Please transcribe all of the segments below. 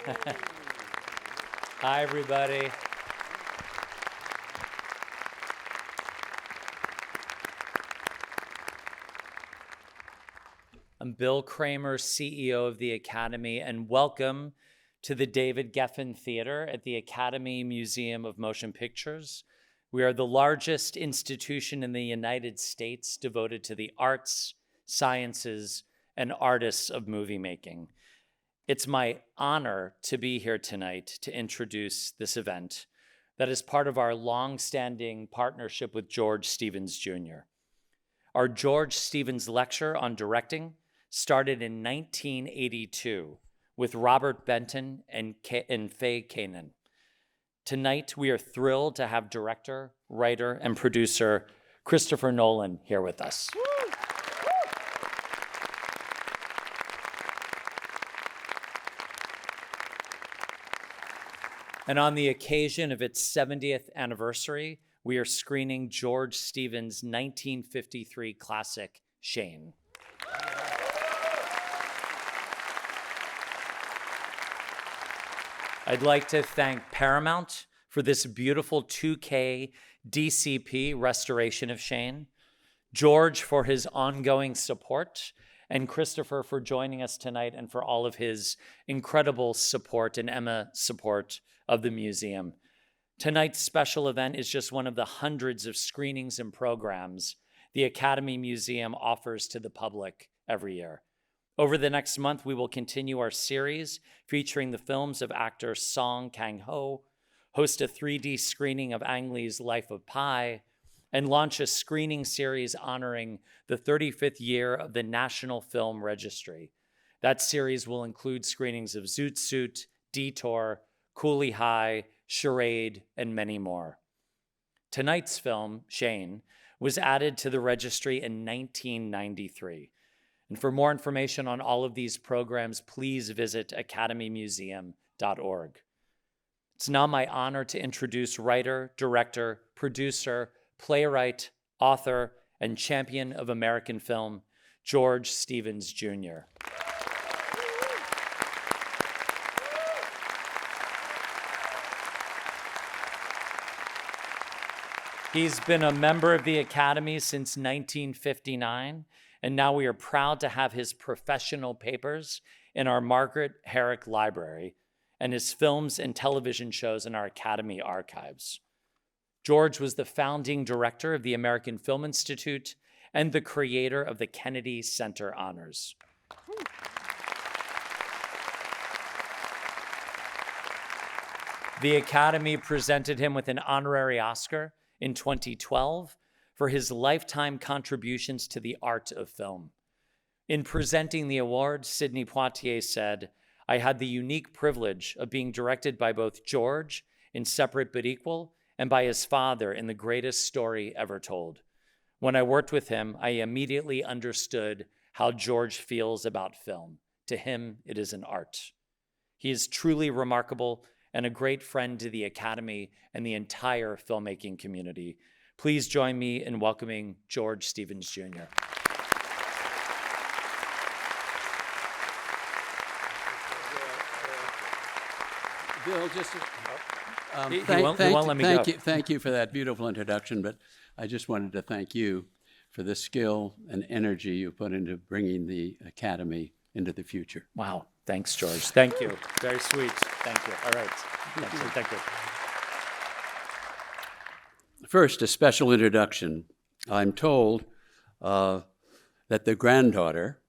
Hi, everybody. I'm Bill Kramer, CEO of the Academy, and welcome to the David Geffen Theater at the Academy Museum of Motion Pictures. We are the largest institution in the United States devoted to the arts, sciences, and artists of movie making. It's my honor to be here tonight to introduce this event that is part of our long-standing partnership with George Stevens Jr. Our George Stevens Lecture on Directing started in 1982 with Robert Benton and Faye Kanan. Tonight, we are thrilled to have director, writer, and producer Christopher Nolan here with us. And on the occasion of its 70th anniversary, we are screening George Stevens' 1953 classic, Shane. I'd like to thank Paramount for this beautiful 2K DCP restoration of Shane, George for his ongoing support, and Christopher for joining us tonight and for all of his incredible support and Emma support of the museum. Tonight's special event is just one of the hundreds of screenings and programs the Academy Museum offers to the public every year. Over the next month, we will continue our series featuring the films of actor Song Kang-ho, host a 3D screening of Ang Lee's Life of Pi, and launch a screening series honoring the 35th year of the National Film Registry. That series will include screenings of Zoot Suit, Detour, Cooley High, Charade, and many more. Tonight's film, Shane, was added to the registry in 1993. And for more information on all of these programs, please visit academymuseum.org. It's now my honor to introduce writer, director, producer, playwright, author, and champion of American film, George Stevens Jr. He's been a member of the Academy since 1959, and now we are proud to have his professional papers in our Margaret Herrick Library and his films and television shows in our Academy archives. George was the founding director of the American Film Institute and the creator of the Kennedy Center Honors. The Academy presented him with an honorary Oscar in 2012 for his lifetime contributions to the art of film. In presenting the award, Sidney Poitier said, "I had the unique privilege of being directed by both George in Separate but Equal and by his father in The Greatest Story Ever Told. When I worked with him, I immediately understood how George feels about film. To him, it is an art." He is truly remarkable and a great friend to the Academy and the entire filmmaking community. Please join me in welcoming George Stevens Jr. Bill, just thank you for that beautiful introduction, but I just wanted to thank you for the skill and energy you put into bringing the Academy into the future. Wow. Thanks, George. Thank you. Very sweet. Thank you. All right. Thank you. First, a special introduction. I'm told that the granddaughter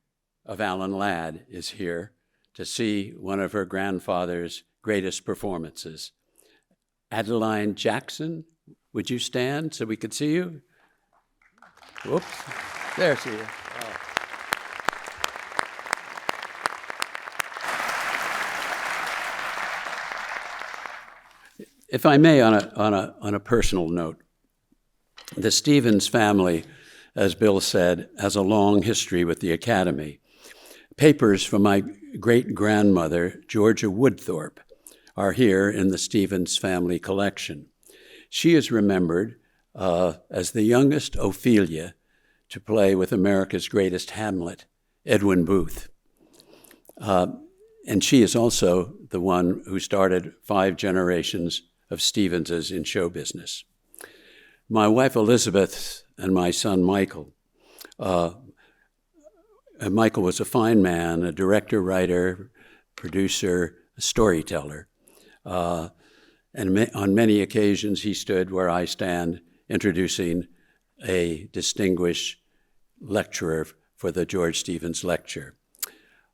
of Alan Ladd is here to see one of her grandfather's greatest performances. Adeline Jackson, would you stand so we could see you? Whoops. There she is. If I may, on a personal note, the Stevens family, as Bill said, has a long history with the Academy. Papers from my great-grandmother, Georgia Woodthorpe, are here in the Stevens family collection. She is remembered as the youngest Ophelia to play with America's greatest Hamlet, Edwin Booth. And she is also the one who started 5 generations of Stevenses in show business. My wife Elizabeth and my son Michael. Michael was a fine man, a director, writer, producer, a storyteller. And on many occasions he stood where I stand introducing a distinguished lecturer for the George Stevens Lecture.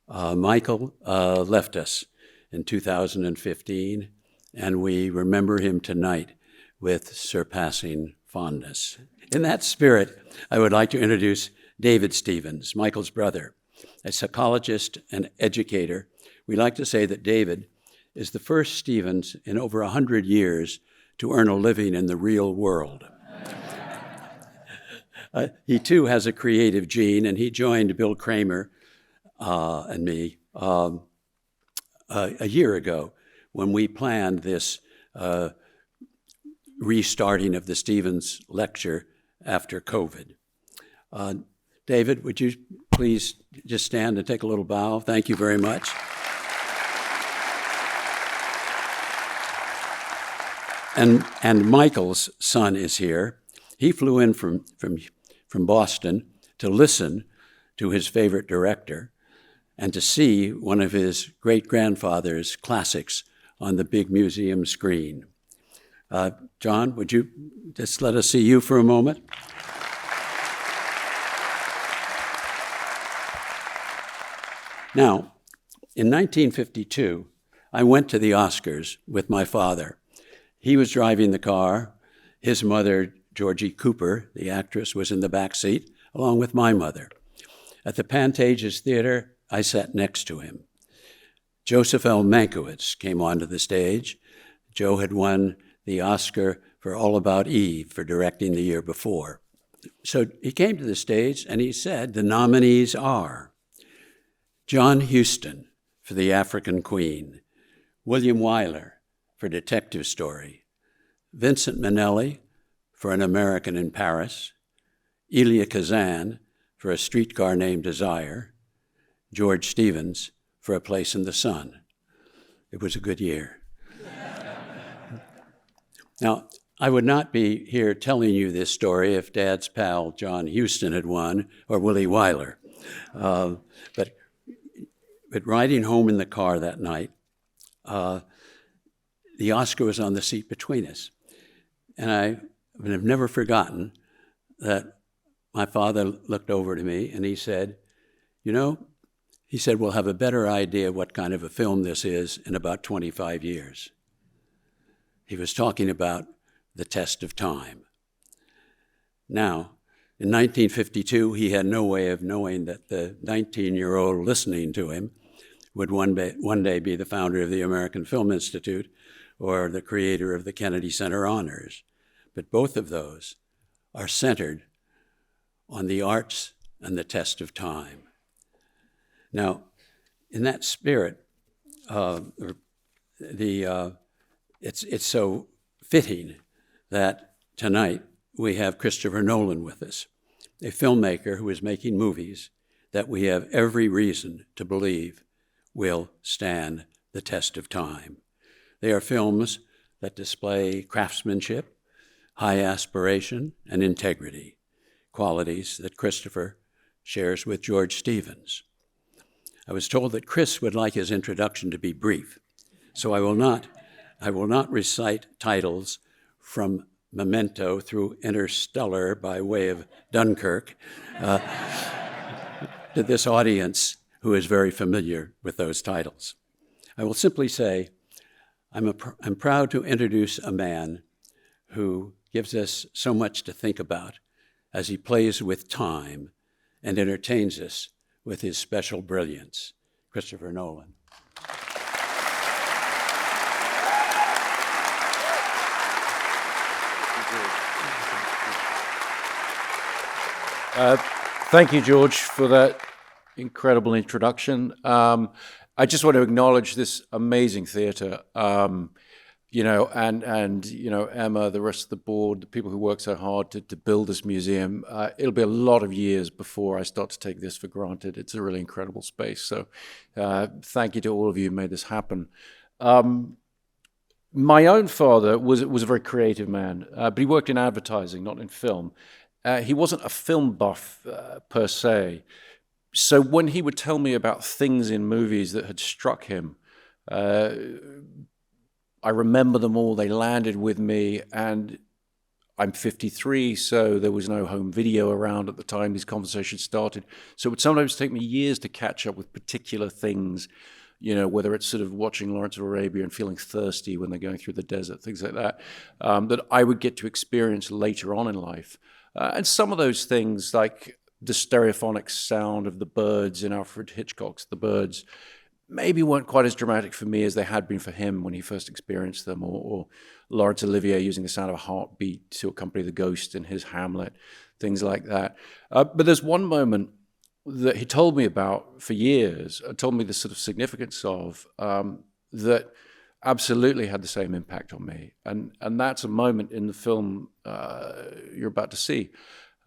Michael left us in 2015, and we remember him tonight with surpassing fondness. In that spirit, I would like to introduce David Stevens, Michael's brother, a psychologist and educator. We like to say that David is the first Stevens in over 100 years to earn a living in the real world. He too has a creative gene, and he joined Bill Kramer and me a year ago when we planned this restarting of the Stevens Lecture after COVID. David, would you please just stand and take a little bow? Thank you very much. And Michael's son is here. He flew in from Boston to listen to his favorite director and to see one of his great-grandfather's classics on the big museum screen. John, would you just let us see you for a moment? Now, in 1952, I went to the Oscars with my father. He was driving the car. His mother, Georgie Cooper, the actress, was in the back seat, along with my mother. At the Pantages Theater, I sat next to him. Joseph L. Mankiewicz came onto the stage. Joe had won the Oscar for All About Eve for directing the year before. So he came to the stage and he said, the nominees are John Huston for The African Queen, William Wyler for Detective Story, Vincent Minnelli for An American in Paris, Elia Kazan for A Streetcar Named Desire, George Stevens for A Place in the Sun. It was a good year. Now, I would not be here telling you this story if Dad's pal John Huston had won or Willie Wyler. But riding home in the car that night, the Oscar was on the seat between us. And I have never forgotten that my father looked over to me and he said, you know, he said, we'll have a better idea what kind of a film this is in about 25 years. He was talking about The Test of Time. Now, in 1952, he had no way of knowing that the 19-year-old listening to him would one day be the founder of the American Film Institute or the creator of the Kennedy Center Honors. But both of those are centered on the arts and the test of time. Now, in that spirit, it's so fitting that tonight we have Christopher Nolan with us, a filmmaker who is making movies that we have every reason to believe will stand the test of time. They are films that display craftsmanship, high aspiration, and integrity, qualities that Christopher shares with George Stevens. I was told that Chris would like his introduction to be brief, so I will not recite titles from Memento through Interstellar by way of Dunkirk to this audience who is very familiar with those titles. I will simply say I'm proud to introduce a man who gives us so much to think about as he plays with time and entertains us with his special brilliance, Christopher Nolan. Thank you, George, for that incredible introduction. I just want to acknowledge this amazing theatre. and Emma, the rest of the board, the people who work so hard to build this museum. It'll be a lot of years before I start to take this for granted. It's a really incredible space. So thank you to all of you who made this happen. My own father was a very creative man, but he worked in advertising, not in film. He wasn't a film buff per se. So when he would tell me about things in movies that had struck him, I remember them all. They landed with me, and I'm 53, so there was no home video around at the time these conversations started. So it would sometimes take me years to catch up with particular things, whether it's sort of watching Lawrence of Arabia and feeling thirsty when they're going through the desert, things like that, that I would get to experience later on in life. And some of those things, like the stereophonic sound of the birds in Alfred Hitchcock's The Birds, maybe weren't quite as dramatic for me as they had been for him when he first experienced them, or Laurence Olivier using the sound of a heartbeat to accompany the ghost in his Hamlet, things like that. But there's one moment that he told me about for years, told me the sort of significance of, that absolutely had the same impact on me. And that's a moment in the film you're about to see.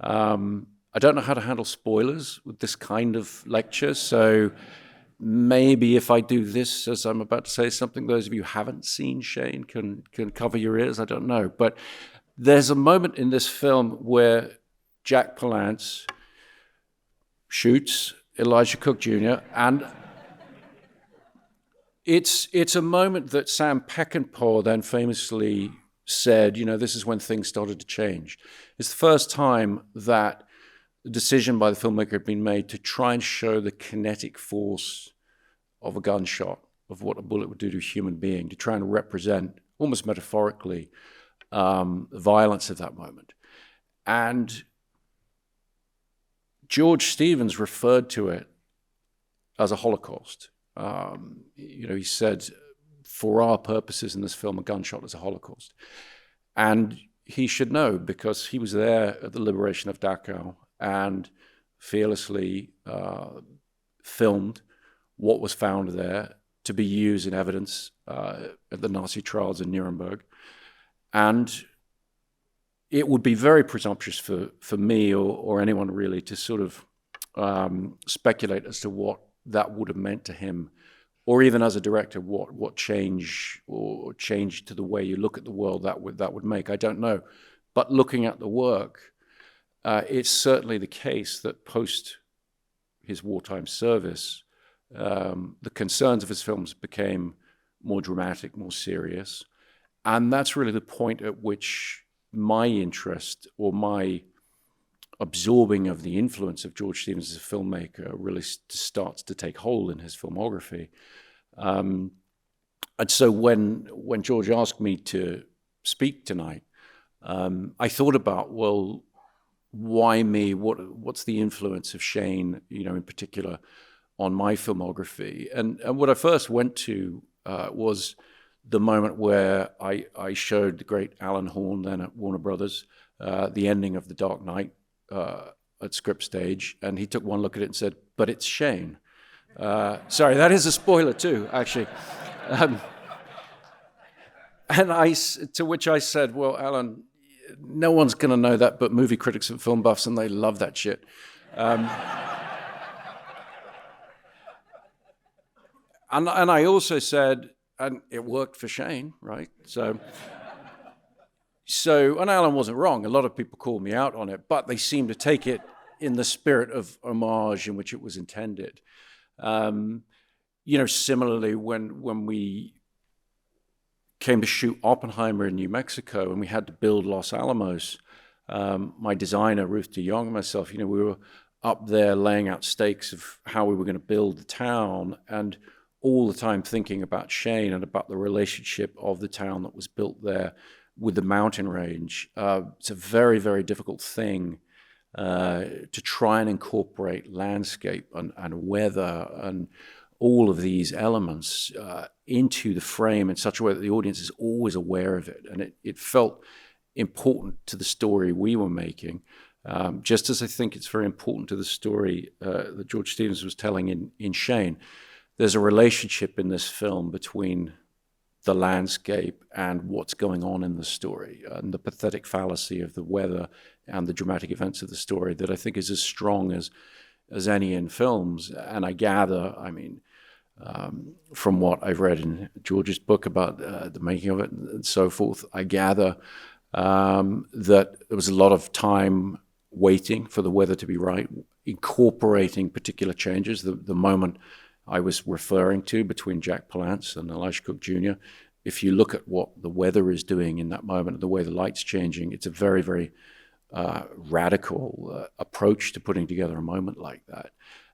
I don't know how to handle spoilers with this kind of lecture, so maybe if I do this as I'm about to say something, those of you who haven't seen Shane can cover your ears. I don't know. But there's a moment in this film where Jack Palance shoots Elijah Cook Jr. and it's a moment that Sam Peckinpah then famously said, this is when things started to change. It's the first time that the decision by the filmmaker had been made to try and show the kinetic force of a gunshot, of what a bullet would do to a human being, to try and represent, almost metaphorically, the violence of that moment. And George Stevens referred to it as a Holocaust. He said, for our purposes in this film, a gunshot is a Holocaust. And he should know, because he was there at the liberation of Dachau and fearlessly filmed what was found there to be used in evidence at the Nazi trials in Nuremberg. And it would be very presumptuous for me or anyone really to sort of speculate as to what that would have meant to him, or even as a director, what change to the way you look at the world that would make. I don't know. But looking at the work, it's certainly the case that post his wartime service, the concerns of his films became more dramatic, more serious. And that's really the point at which my interest or my absorbing of the influence of George Stevens as a filmmaker really starts to take hold in his filmography. And so when George asked me to speak tonight, I thought about, well, why me? What's the influence of Shane, in particular, on my filmography? And what I first went to was the moment where I showed the great Alan Horn, then at Warner Brothers, the ending of The Dark Knight at script stage, and he took one look at it and said, "But it's Shane." Sorry, that is a spoiler too, actually. To which I said, "Well, Alan, no one's going to know that but movie critics and film buffs, and they love that shit." And I also said, and it worked for Shane, right? So, and Alan wasn't wrong. A lot of people called me out on it, but they seemed to take it in the spirit of homage in which it was intended. Similarly, when we came to shoot Oppenheimer in New Mexico and we had to build Los Alamos, my designer, Ruth de Jong, and myself, we were up there laying out stakes of how we were going to build the town, and all the time thinking about Shane and about the relationship of the town that was built there with the mountain range. It's a very, very difficult thing to try and incorporate landscape and weather and all of these elements into the frame in such a way that the audience is always aware of it. And it felt important to the story we were making, just as I think it's very important to the story that George Stevens was telling in Shane. There's a relationship in this film between the landscape and what's going on in the story, and the pathetic fallacy of the weather and the dramatic events of the story that I think is as strong as any in films. And I gather, I mean, from what I've read in George's book about the making of it and so forth, I gather that there was a lot of time waiting for the weather to be right, incorporating particular changes. The moment I was referring to between Jack Palance and Elisha Cook Jr., if you look at what the weather is doing in that moment, the way the light's changing, it's a very, very radical approach to putting together a moment like that.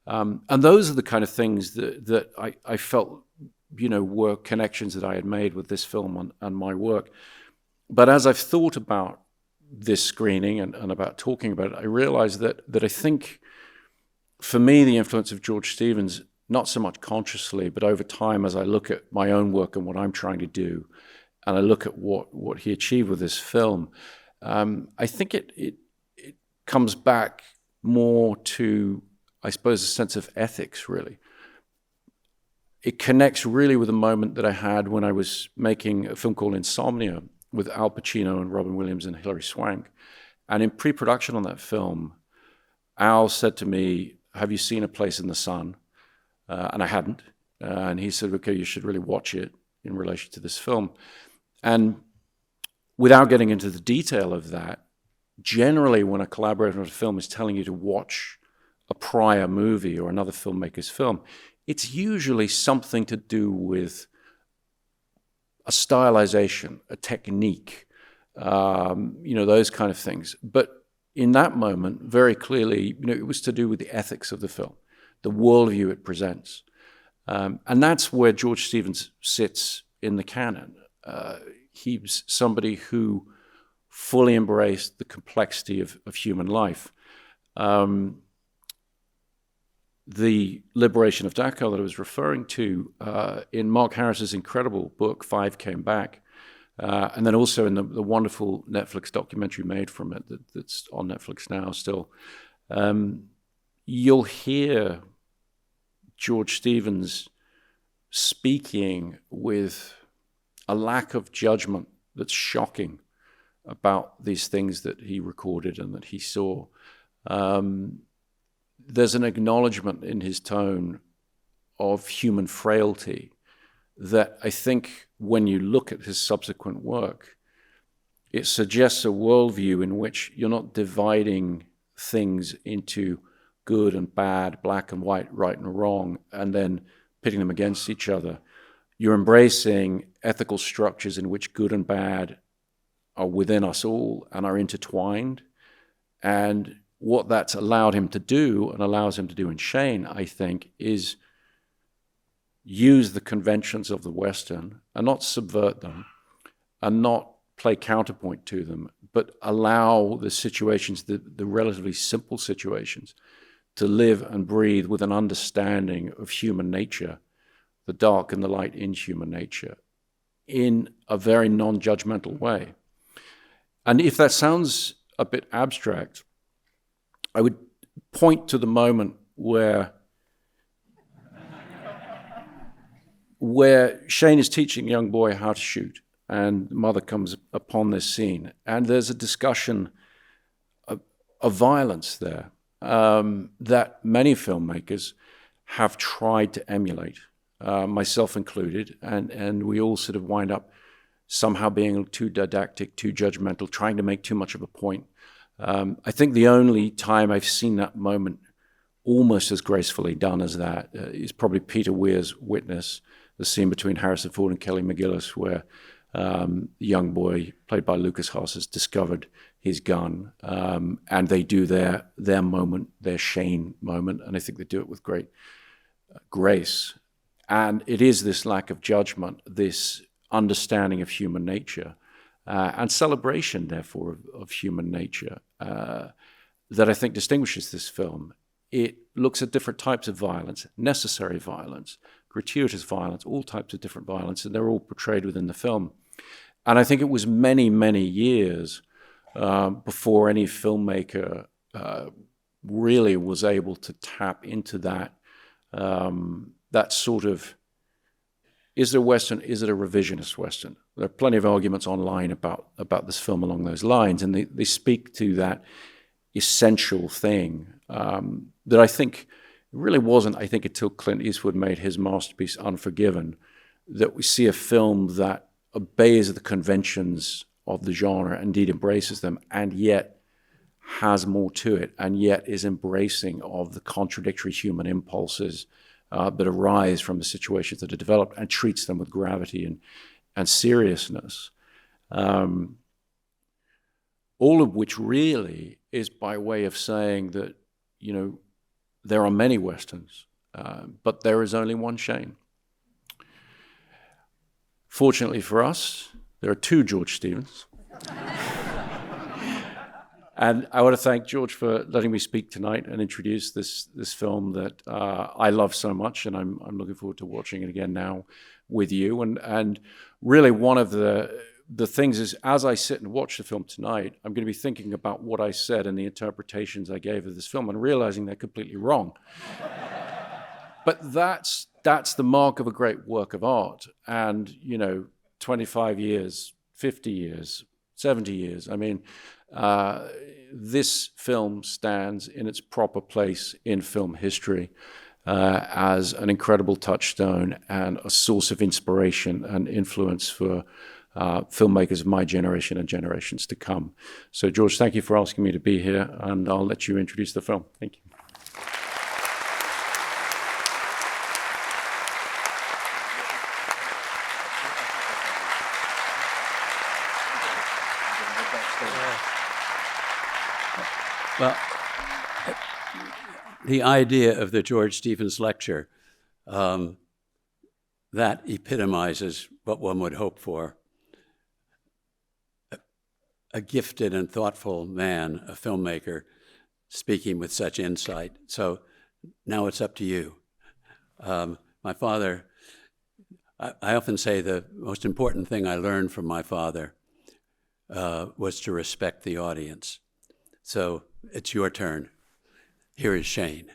And those are the kind of things that I felt, were connections that I had made with this film and my work. But as I've thought about this screening and about talking about it, I realized that I think, for me, the influence of George Stevens, not so much consciously, but over time, as I look at my own work and what I'm trying to do, and I look at what he achieved with this film, I think it comes back more to, I suppose, a sense of ethics, really. It connects really with a moment that I had when I was making a film called Insomnia with Al Pacino and Robin Williams and Hilary Swank. And in pre-production on that film, Al said to me, "Have you seen A Place in the Sun?" And I hadn't. And he said, "Okay, you should really watch it in relation to this film." And without getting into the detail of that, generally when a collaborator on a film is telling you to watch a prior movie or another filmmaker's film, it's usually something to do with a stylization, a technique, those kind of things. But in that moment, very clearly, it was to do with the ethics of the film, the worldview it presents. And that's where George Stevens sits in the canon. He's somebody who fully embraced the complexity of human life. The liberation of Dachau that I was referring to in Mark Harris's incredible book, Five Came Back, and then also in the wonderful Netflix documentary made from it that's on Netflix now still, you'll hear George Stevens speaking with a lack of judgment that's shocking about these things that he recorded and that he saw. There's an acknowledgement in his tone of human frailty that I think when you look at his subsequent work, it suggests a worldview in which you're not dividing things into good and bad, black and white, right and wrong, and then pitting them against each other. You're embracing ethical structures in which good and bad are within us all and are intertwined. And what that's allowed him to do, and allows him to do in Shane, I think, is use the conventions of the Western and not subvert them and not play counterpoint to them, but allow the situations, the relatively simple situations, to live and breathe with an understanding of human nature, the dark and the light in human nature, in a very non-judgmental way. And if that sounds a bit abstract, I would point to the moment where Shane is teaching a young boy how to shoot, and the mother comes upon this scene, and there's a discussion of violence there that many filmmakers have tried to emulate, myself included, and we all sort of wind up somehow being too didactic, too judgmental, trying to make too much of a point. I think the only time I've seen that moment almost as gracefully done as that is probably Peter Weir's Witness, the scene between Harrison Ford and Kelly McGillis, where the young boy, played by Lucas Haas, has discovered his gun, and they do their moment, their Shane moment, and I think they do it with great grace. And it is this lack of judgment, this understanding of human nature, and celebration, therefore, of human nature that I think distinguishes this film. It looks at different types of violence, necessary violence, gratuitous violence, all types of different violence, and they're all portrayed within the film. And I think it was many, many years before any filmmaker really was able to tap into that, that sort of Is it a Western? Is it a revisionist Western? There are plenty of arguments online about this film along those lines, and they speak to that essential thing that I think really wasn't, I think, until Clint Eastwood made his masterpiece Unforgiven, that we see a film that obeys the conventions of the genre, indeed embraces them, and yet has more to it, and yet is embracing of the contradictory human impulses that arise from the situations that are developed, and treats them with gravity and seriousness. All of which really is by way of saying that, you know, there are many Westerns, but there is only one Shane. Fortunately for us, there are two George Stevens. And I want to thank George for letting me speak tonight and introduce this film that I love so much, and I'm looking forward to watching it again now with you. And really, one of the things is, as I sit and watch the film tonight, I'm going to be thinking about what I said and the interpretations I gave of this film, and realizing they're completely wrong. But that's the mark of a great work of art. And, you know, 25 years, 50 years, 70 years, I mean, this film stands in its proper place in film history as an incredible touchstone and a source of inspiration and influence for filmmakers of my generation and generations to come. So, George, thank you for asking me to be here, and I'll let you introduce the film. Thank you. Well, the idea of the George Stevens lecture, that epitomizes what one would hope for. A gifted and thoughtful man, a filmmaker, speaking with such insight. So now it's up to you. My father, I often say the most important thing I learned from my father was to respect the audience. So it's your turn. Here is Shane.